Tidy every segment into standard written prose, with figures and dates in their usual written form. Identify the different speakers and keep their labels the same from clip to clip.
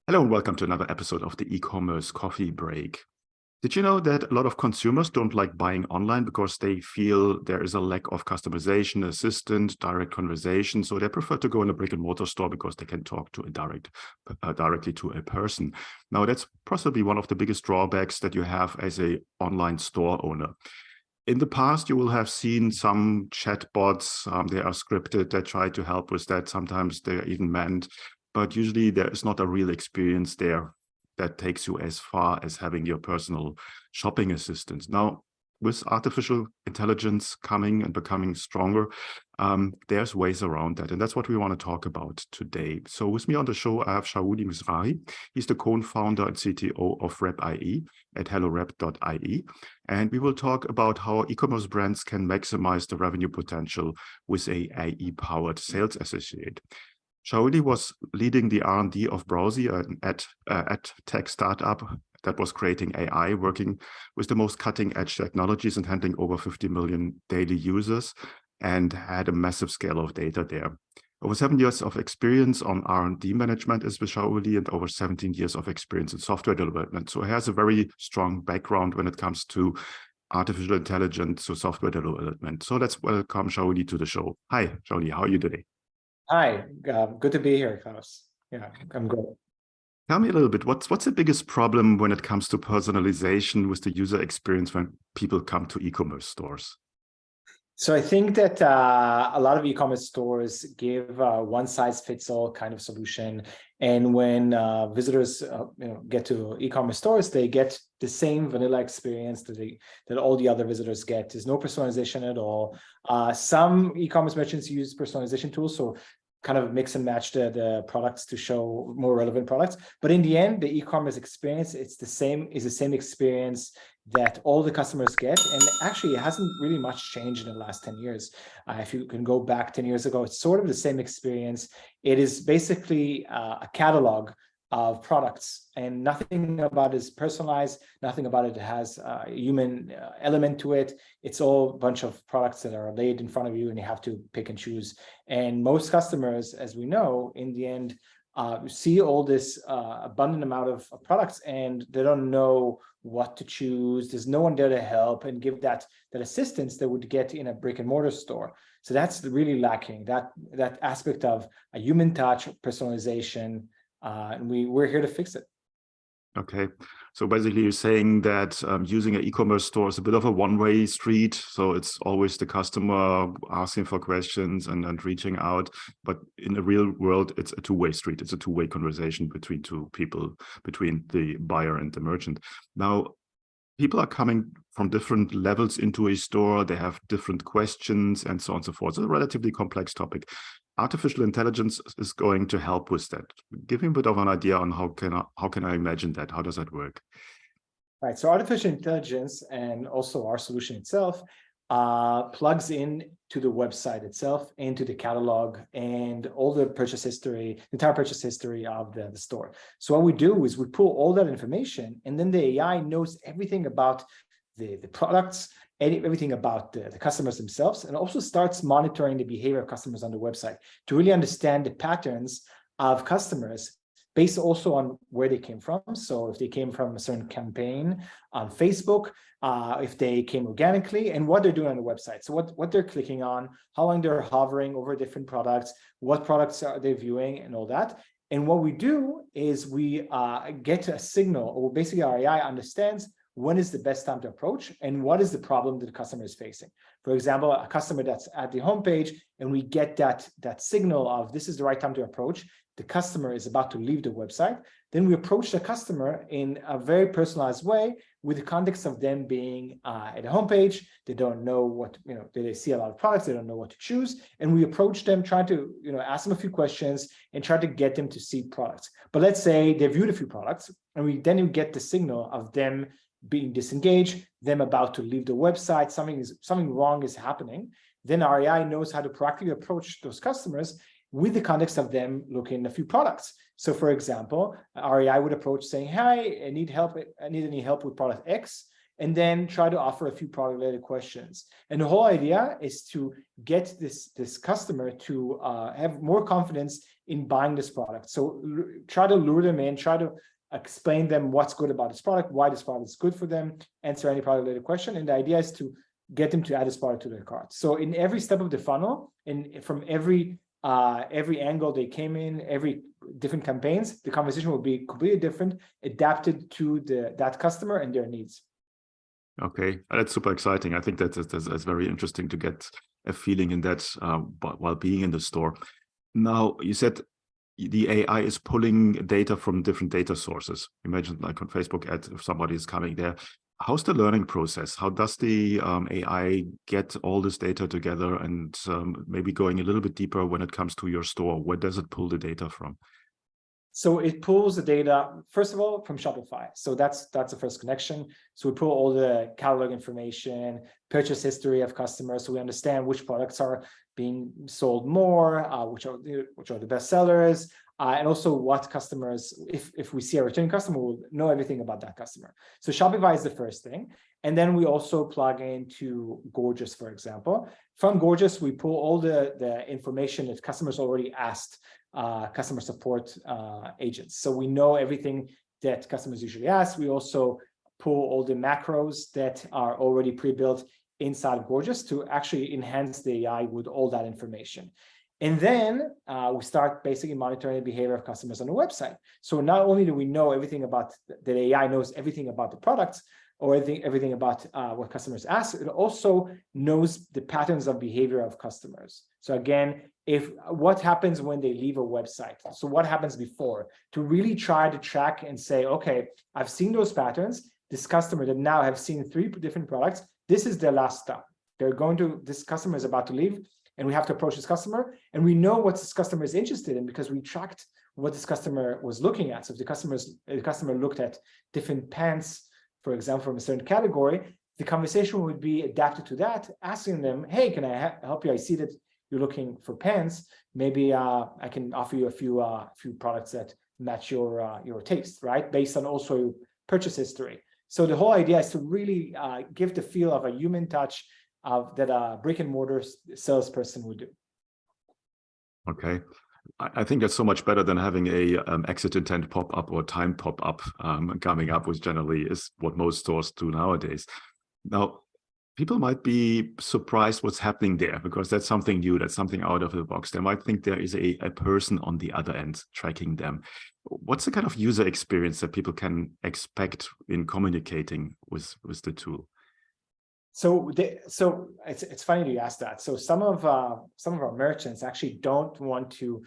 Speaker 1: Hello and welcome to another episode of the e-commerce coffee break. Did you know that a lot of consumers don't like buying online because they feel there is a lack of customization, assistant, direct conversation, so they prefer to go in a brick and mortar store because they can talk to directly to a person. Now, that's possibly one of the biggest drawbacks that you have as an online store owner. In the past, you will have seen some chatbots. They are scripted. They try to help with that. Sometimes they're even manned, but usually there is not a real experience there that takes you as far as having your personal shopping assistant. Now, with artificial intelligence coming and becoming stronger, there's ways around that. And that's what we want to talk about today. So with me on the show, I have Shauli Mizrahi. He's the co-founder and CTO of Rep AI at hellorep.ai. And we will talk about how e-commerce brands can maximize the revenue potential with a AI-powered sales associate. Shauli was leading the R&D of Browsi, an ad tech startup that was creating AI, working with the most cutting-edge technologies and handling over 50 million daily users, and had a massive scale of data there. Over 7 years of experience on R&D management is with Shauli, and over 17 years of experience in software development. So he has a very strong background when it comes to artificial intelligence, so software development. So let's welcome Shauli to the show. Hi, Shauli, how are you today?
Speaker 2: Hi, good to be here, Klaus. Yeah, I'm good.
Speaker 1: Tell me a little bit, what's the biggest problem when it comes to personalization with the user experience when people come to e-commerce stores?
Speaker 2: So I think that a lot of e-commerce stores give one-size-fits-all kind of solution, and when visitors get to e-commerce stores, they get the same vanilla experience that all the other visitors get. There's no personalization at all. Some e-commerce merchants use personalization tools, so kind of mix and match the products to show more relevant products. But in the end, the e-commerce experience, is the same experience that all the customers get. And actually, it hasn't really much changed in the last 10 years. If you can go back 10 years ago, it's sort of the same experience. It is basically a catalog of products, and nothing about it is personalized. Nothing about it has a human element to it. It's all a bunch of products that are laid in front of you, and you have to pick and choose. And most customers, as we know, in the end, see all this abundant amount of products, and they don't know what to choose. There's no one there to help and give that assistance that would get in a brick and mortar store. So that's really lacking, that aspect of a human touch, personalization, and we're here to fix it.
Speaker 1: Okay, so basically you're saying that using an e-commerce store is a bit of a one-way street. So it's always the customer asking for questions and reaching out. But in the real world, it's a two-way street. It's a two-way conversation between two people, between the buyer and the merchant. Now, people are coming from different levels into a store. They have different questions and so on and so forth. It's a relatively complex topic. Artificial intelligence is going to help with that. Give me a bit of an idea on how can I imagine that? How does that work?
Speaker 2: Right. So artificial intelligence and also our solution itself plugs in to the website itself, into the catalog, and all the purchase history, the entire purchase history of the store. So what we do is we pull all that information, and then the AI knows everything about the products, everything about the customers themselves, and also starts monitoring the behavior of customers on the website to really understand the patterns of customers based also on where they came from. So if they came from a certain campaign on Facebook, if they came organically, and what they're doing on the website. So what they're clicking on, how long they're hovering over different products, what products are they viewing, and all that. And what we do is we get a signal, or basically our AI understands when is the best time to approach and what is the problem that the customer is facing. For example, a customer that's at the homepage, and we get that signal of this is the right time to approach. The customer is about to leave the website. Then we approach the customer in a very personalized way with the context of them being at a homepage. They don't know what, they see a lot of products. They don't know what to choose. And we approach them, trying to, ask them a few questions and try to get them to see products. But let's say they viewed a few products, and then you get the signal of them being disengaged, them about to leave the website, something wrong is happening. Then our AI knows how to proactively approach those customers with the context of them looking at a few products. So for example, our AI would approach saying, "Hi, I need help. I need any help with product X." and then try to offer a few product related questions. And the whole idea is to get this customer to have more confidence in buying this product. So try to lure them in, try to explain them what's good about this product, why this product is good for them, answer any product related question. And the idea is to get them to add this product to their cart. So in every step of the funnel, and from every angle they came in, every different campaigns, the conversation will be completely different, adapted to that customer and their needs.
Speaker 1: Okay, that's super exciting. I think that's very interesting to get a feeling in that while being in the store. Now, you said the AI is pulling data from different data sources. You mentioned like on Facebook ad, if somebody is coming there. How's the learning process? How does the AI get all this data together, and maybe going a little bit deeper when it comes to your store? Where does it pull the data from?
Speaker 2: So it pulls the data, first of all, from Shopify. So that's the first connection. So we pull all the catalog information, purchase history of customers, so we understand which products are being sold more, which are the best sellers, and also what customers, if we see a returning customer, we'll know everything about that customer. So Shopify is the first thing. And then we also plug into Gorgias, for example. From Gorgias, we pull all the information that customers already asked customer support agents. So we know everything that customers usually ask. We also pull all the macros that are already pre-built inside of Gorgias to actually enhance the AI with all that information. And then we start basically monitoring the behavior of customers on the website. So not only do we know everything about the AI knows everything about the products or everything about what customers ask, it also knows the patterns of behavior of customers. So again, what happens when they leave a website? So what happens before? To really try to track and say, okay, I've seen those patterns. This customer that now have seen 3 different products, this is their last stop. This customer is about to leave, and we have to approach this customer, and we know what this customer is interested in because we tracked what this customer was looking at. So if the customer looked at different pants, for example, from a certain category, the conversation would be adapted to that, asking them, hey, can I help you? I see that you're looking for pants. Maybe I can offer you a few products that match your taste, right? Based on also your purchase history. So the whole idea is to really give the feel of a human touch that a brick and mortar salesperson would do.
Speaker 1: Okay. I think that's so much better than having a exit intent pop-up or time pop-up coming up, which generally is what most stores do nowadays. Now, people might be surprised what's happening there because that's something new, that's something out of the box. They might think there is a person on the other end tracking them. What's the kind of user experience that people can expect in communicating with the tool?
Speaker 2: So it's funny you ask that. So some of our merchants actually don't want to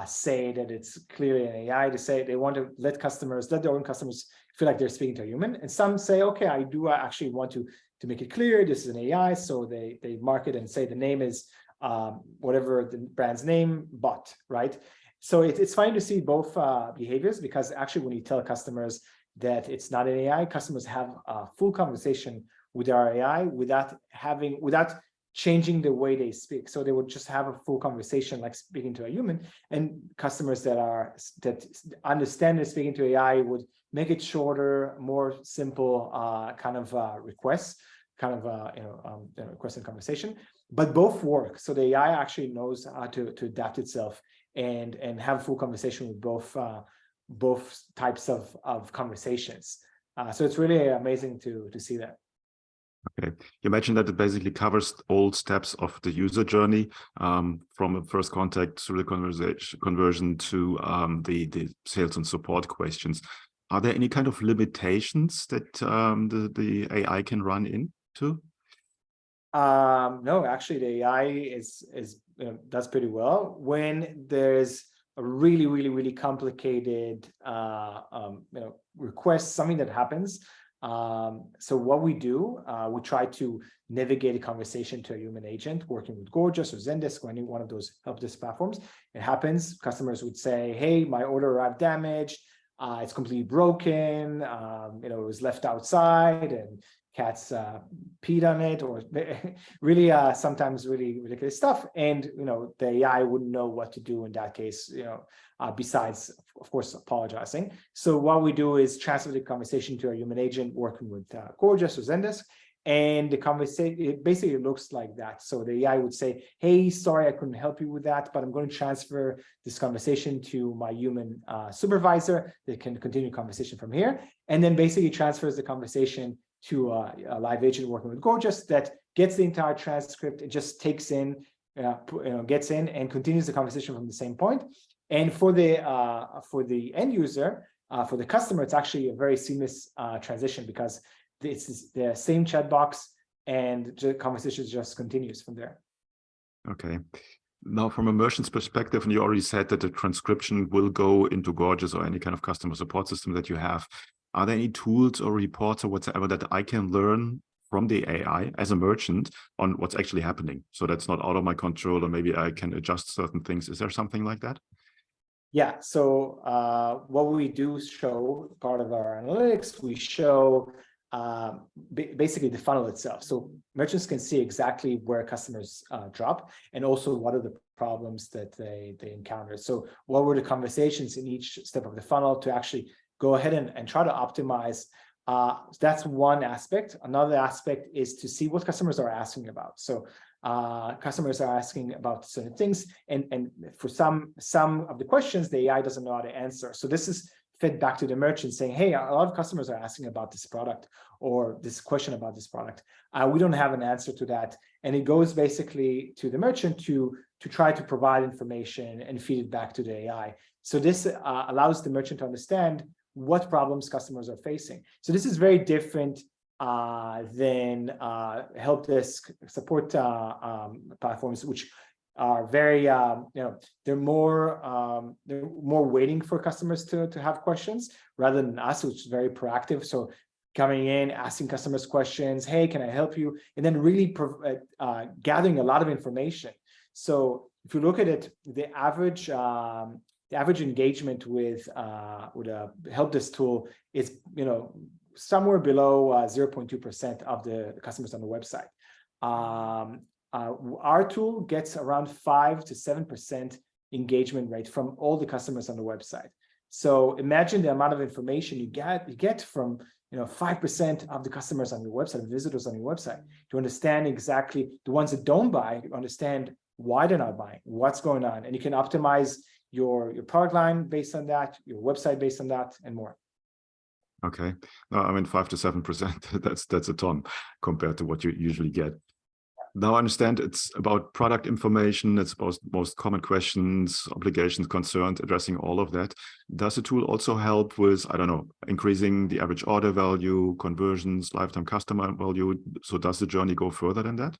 Speaker 2: say that it's clearly an AI. To say they want to let their own customers feel like they're speaking to a human. And some say, okay, I do actually want to make it clear this is an AI. So they mark it and say the name is whatever the brand's name, bot, right? So it's funny to see both behaviors, because actually when you tell customers that it's not an AI, customers have a full conversation with our AI without changing the way they speak. So they would just have a full conversation like speaking to a human, and customers that understand they're speaking to AI would make it shorter, more simple requests, request and conversation. But both work. So the AI actually knows how to adapt itself and have full conversation with both types of conversations. So it's really amazing to see that.
Speaker 1: Okay, you mentioned that it basically covers all steps of the user journey, from a first contact through the conversion to the sales and support questions. Are there any kind of limitations that the AI can run into?
Speaker 2: No, actually, the AI does pretty well when there's a really, really, really complicated request, something that happens. So what we do, we try to navigate a conversation to a human agent working with Gorgias or Zendesk or any one of those help desk platforms. It happens. Customers would say, hey, my order arrived damaged. It's completely broken. It was left outside and cats peed on it, or really sometimes really ridiculous stuff. And the AI wouldn't know what to do in that case, besides, of course, apologizing. So what we do is transfer the conversation to a human agent working with Gorgias or Zendesk. And the conversation, it basically looks like that. So the AI would say, hey, sorry, I couldn't help you with that, but I'm going to transfer this conversation to my human supervisor that can continue the conversation from here. And then basically transfers the conversation to a live agent working with Gorgias that gets the entire transcript. It just takes in, gets in and continues the conversation from the same point. And for the end user, for the customer, it's actually a very seamless transition, because this is the same chat box and the conversation just continues from there.
Speaker 1: Okay. Now, from a merchant's perspective, and you already said that the transcription will go into Gorgias or any kind of customer support system that you have. Are there any tools or reports or whatever that I can learn from the AI as a merchant on what's actually happening? So that's not out of my control, or maybe I can adjust certain things. Is there something like that?
Speaker 2: Yeah, so what we do show, part of our analytics, we show basically the funnel itself. So merchants can see exactly where customers drop, and also what are the problems that they encounter. So what were the conversations in each step of the funnel to actually go ahead and try to optimize. That's one aspect. Another aspect is to see what customers are asking about. So customers are asking about certain things, and for some of the questions, the AI doesn't know how to answer. So this is fed back to the merchant saying, hey, a lot of customers are asking about this product, or this question about this product. We don't have an answer to that. And it goes basically to the merchant to try to provide information and feed it back to the AI. So this allows the merchant to understand what problems customers are facing. So this is very different than help desk support platforms, which are very, they're more waiting for customers to have questions, rather than us, which is very proactive. So coming in, asking customers questions, hey, can I help you? And then really gathering a lot of information. So if you look at it, the average engagement with a help desk tool is, somewhere below 0.2% of the customers on the website. Our tool gets around 5 to 7% engagement rate from all the customers on the website. So imagine the amount of information you get from 5% of the customers on your website, visitors on your website, to understand exactly the ones that don't buy, to understand why they're not buying, what's going on, and you can optimize your product line based on that, your website based on that, and more.
Speaker 1: Okay. No, I mean 5 to 7%. That's a ton compared to what you usually get. Now I understand it's about product information. It's about most common questions, obligations, concerns, addressing all of that. Does the tool also help with, I don't know, increasing the average order value, conversions, lifetime customer value? So does the journey go further than that?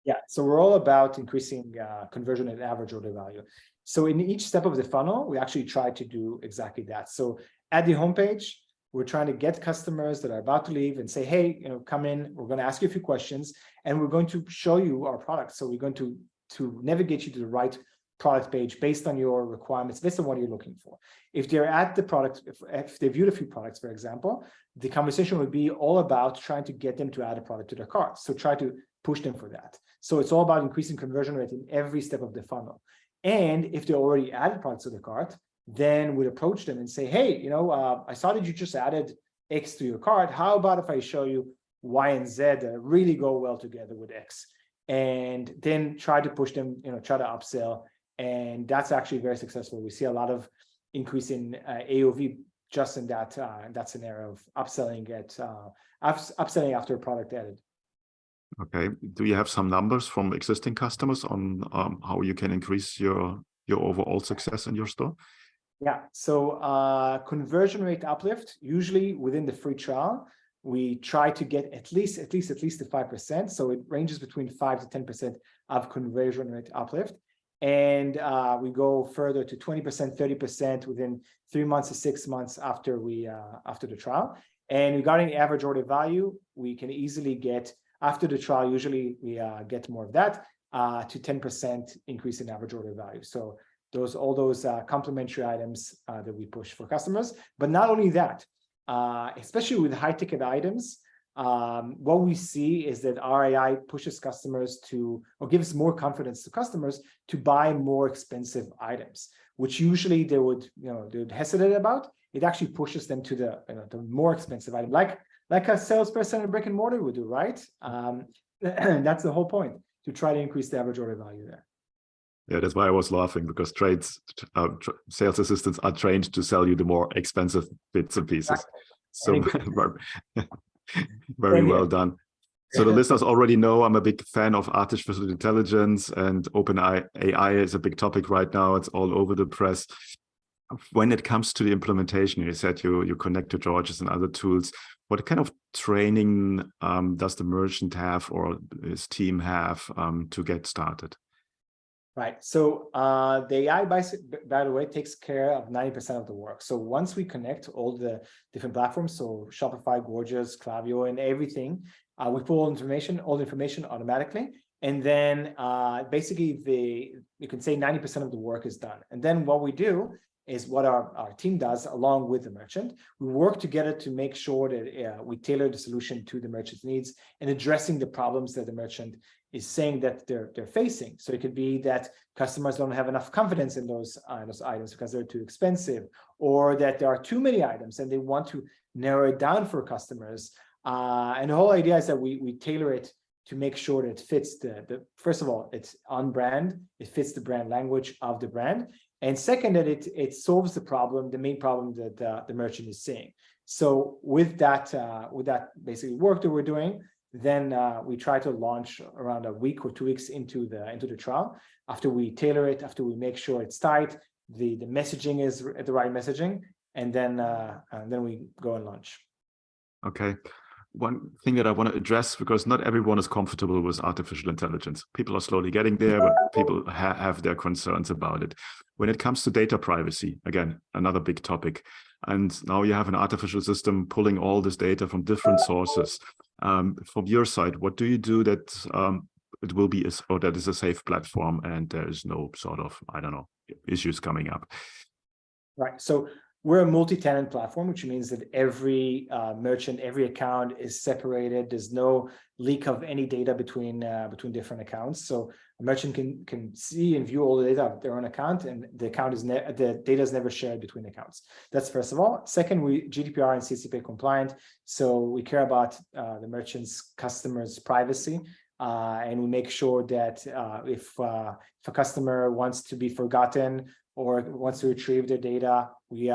Speaker 2: Yeah, so we're all about increasing conversion and average order value. So in each step of the funnel, we actually try to do exactly that. So at the homepage, we're trying to get customers that are about to leave and say, hey, come in, we're going to ask you a few questions, and we're going to show you our products. So we're going to navigate you to the right product page based on your requirements, based on what you're looking for. If they're at the product, if they viewed a few products, for example, the conversation would be all about trying to get them to add a product to their cart. So try to push them for that. So it's all about increasing conversion rate in every step of the funnel. And if they already added products to the cart, then we'd approach them and say, hey, I saw that you just added X to your cart. How about if I show you Y and Z that really go well together with X? And then try to push them, try to upsell. And that's actually very successful. We see a lot of increase in AOV just in that scenario of upselling after a product added.
Speaker 1: Okay. Do you have some numbers from existing customers on how you can increase your overall success in your store?
Speaker 2: Yeah, so conversion rate uplift, usually within the free trial, we try to get at least to 5%. So it ranges between 5 to 10% of conversion rate uplift. And we go further to 20%, 30% within 3 months to 6 months after the trial. And regarding average order value, we can easily get, after the trial, usually we get more of that, to 10% increase in average order value. So all those complementary items that we push for customers. But not only that, especially with high ticket items, what we see is that our AI pushes customers to, or gives more confidence to customers to buy more expensive items, which usually they would hesitate about. It actually pushes them to the more expensive item, like a salesperson in brick and mortar would do, right? And that's the whole point, to try to increase the average order value there.
Speaker 1: Yeah, that's why I was laughing, because sales assistants are trained to sell you the more expensive bits and pieces. So very well done. So the listeners already know I'm a big fan of artificial intelligence, and AI is a big topic right now. It's all over the press. When it comes to the implementation, you said you connect to Georges and other tools. What kind of training does the merchant have or his team have to get started?
Speaker 2: Right. So the AI, by the way, takes care of 90% of the work. So once we connect all the different platforms, so Shopify, Gorgias, Klaviyo, and everything, we pull all the information automatically. And then basically, you can say 90% of the work is done. And then what we do is what our team does along with the merchant. We work together to make sure that we tailor the solution to the merchant's needs and addressing the problems that the merchant is saying that they're facing. So it could be that customers don't have enough confidence in those items because they're too expensive, or that there are too many items and they want to narrow it down for customers. And the whole idea is that we tailor it to make sure that it fits first of all, it's on brand, it fits the brand language of the brand. And second, that it solves the main problem that the merchant is seeing. So with that basically work that we're doing, then we try to launch around a week or 2 weeks into the trial. After we tailor it, after we make sure it's tight, the messaging is the right messaging, and then we go and launch.
Speaker 1: Okay. One thing that I want to address, because not everyone is comfortable with artificial intelligence. People are slowly getting there, but people have their concerns about it. When it comes to data privacy, again, another big topic. And now you have an artificial system pulling all this data from different sources. From your side, what do you do that it will be or that is a safe platform and there is no sort of, issues coming up?
Speaker 2: Right. So we're a multi-tenant platform, which means that every merchant, every account is separated. There's no leak of any data between different accounts. So a merchant can see and view all the data of their own account, and the data is never shared between accounts. That's first of all. Second, we GDPR and CCPA compliant, so we care about the merchant's customers' privacy. And we make sure that if a customer wants to be forgotten or wants to retrieve their data, we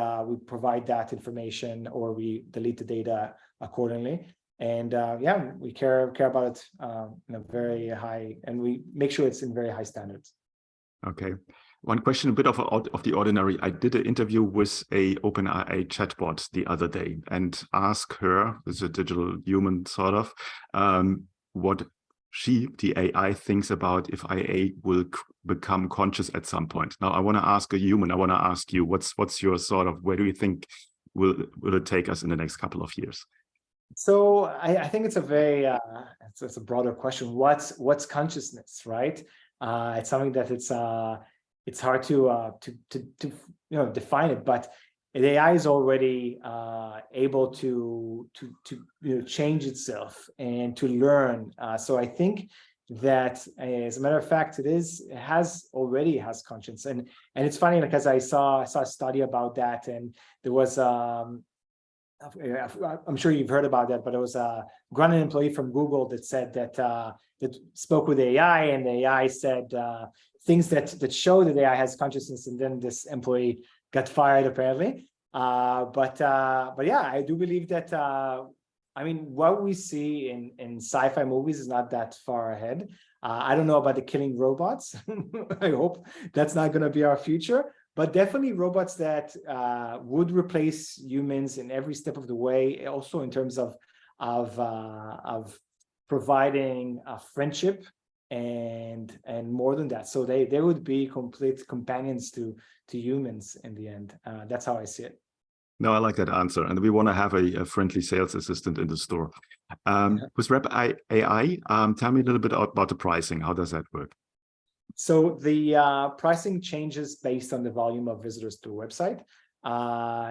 Speaker 2: provide that information, or we delete the data accordingly. And we care about it in a very high, and we make sure it's in very high standards. Okay.
Speaker 1: One question, a bit of the ordinary. I did an interview with a OpenAI chatbot the other day and asked her, as a digital human sort of, what the AI thinks about if IA will become conscious at some point. Now, I want to ask a human. I want to ask you, what's your sort of, where do you think will it take us in the next couple of years?
Speaker 2: So I think it's a very it's a broader question. What's consciousness, right? It's something that it's hard to define it, but the AI is already able to change itself and to learn. So I think that, as a matter of fact, it already has conscience, and it's funny because I saw a study about that, and there was I'm sure you've heard about that, but it was a Granite employee from Google that said that spoke with AI, and the AI said things that show that AI has consciousness, and then this employee got fired apparently. But yeah, I do believe that what we see in sci-fi movies is not that far ahead. I don't know about the killing robots. I hope that's not going to be our future. But definitely robots that would replace humans in every step of the way, also in terms of providing friendship and more than that. So they would be complete companions to humans in the end. That's how I see it.
Speaker 1: No, I like that answer. And we want to have a friendly sales assistant in the store. With Rep AI, tell me a little bit about the pricing. How does that work?
Speaker 2: So the pricing changes based on the volume of visitors to the website.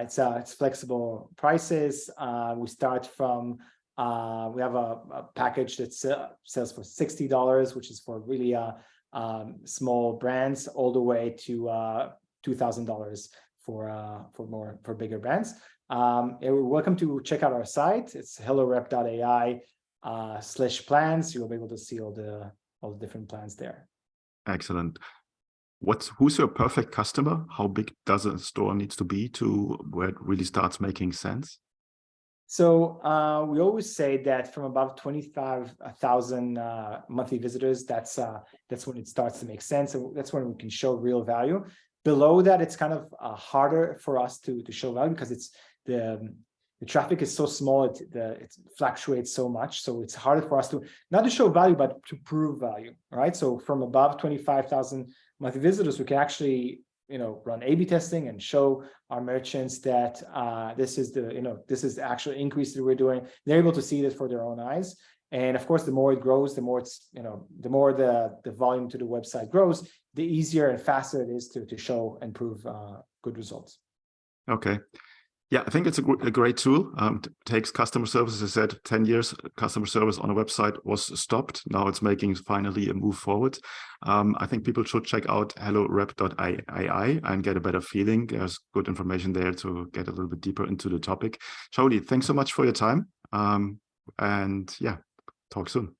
Speaker 2: It's flexible prices. We start from We have a package that sells for $60, which is for really small brands, all the way to $2,000 for bigger brands. You're welcome to check out our site. It's hellorep.ai /plans. You'll be able to see all the different plans there.
Speaker 1: Excellent. Who's your perfect customer? How big does a store needs to be to where it really starts making sense?
Speaker 2: So we always say that from about 25,000 monthly visitors, that's when it starts to make sense. And that's when we can show real value. Below that, it's kind of harder for us to show value because it's the traffic is so small, it fluctuates so much. So it's harder for us to not to show value, but to prove value, right? So from above 25,000 monthly visitors, we can actually run A/B testing and show our merchants that this is the actual increase that we're doing. They're able to see this for their own eyes. And of course, the more it grows, the more the more the volume to the website grows, the easier and faster it is to show and prove good results.
Speaker 1: Okay. Yeah, I think it's a great tool. Takes customer service, as I said, 10 years, customer service on a website was stopped. Now it's making finally a move forward. I think people should check out hellorep.ai and get a better feeling. There's good information there to get a little bit deeper into the topic. Shauli, thanks so much for your time. And yeah, talk soon.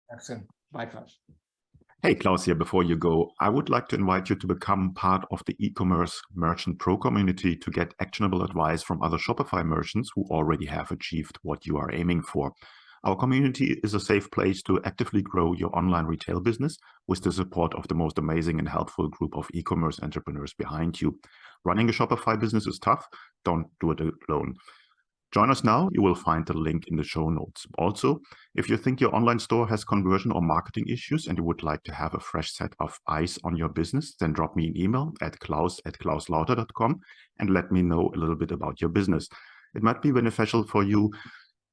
Speaker 2: Excellent. Bye, Klaus.
Speaker 1: Hey, Klaus here. Before you go, I would like to invite you to become part of the e-commerce merchant pro community to get actionable advice from other Shopify merchants who already have achieved what you are aiming for. Our community is a safe place to actively grow your online retail business with the support of the most amazing and helpful group of e-commerce entrepreneurs behind you. Running a Shopify business is tough. Don't do it alone. Join us now. You will find the link in the show notes. Also, if you think your online store has conversion or marketing issues and you would like to have a fresh set of eyes on your business, then drop me an email at klaus@klauslauter.com and let me know a little bit about your business. It might be beneficial for you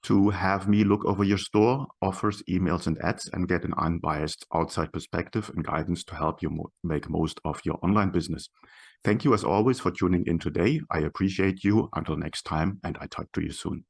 Speaker 1: to have me look over your store, offers, emails, and ads and get an unbiased outside perspective and guidance to help you make most of your online business. Thank you as always for tuning in today. I appreciate you. Until next time, and I talk to you soon.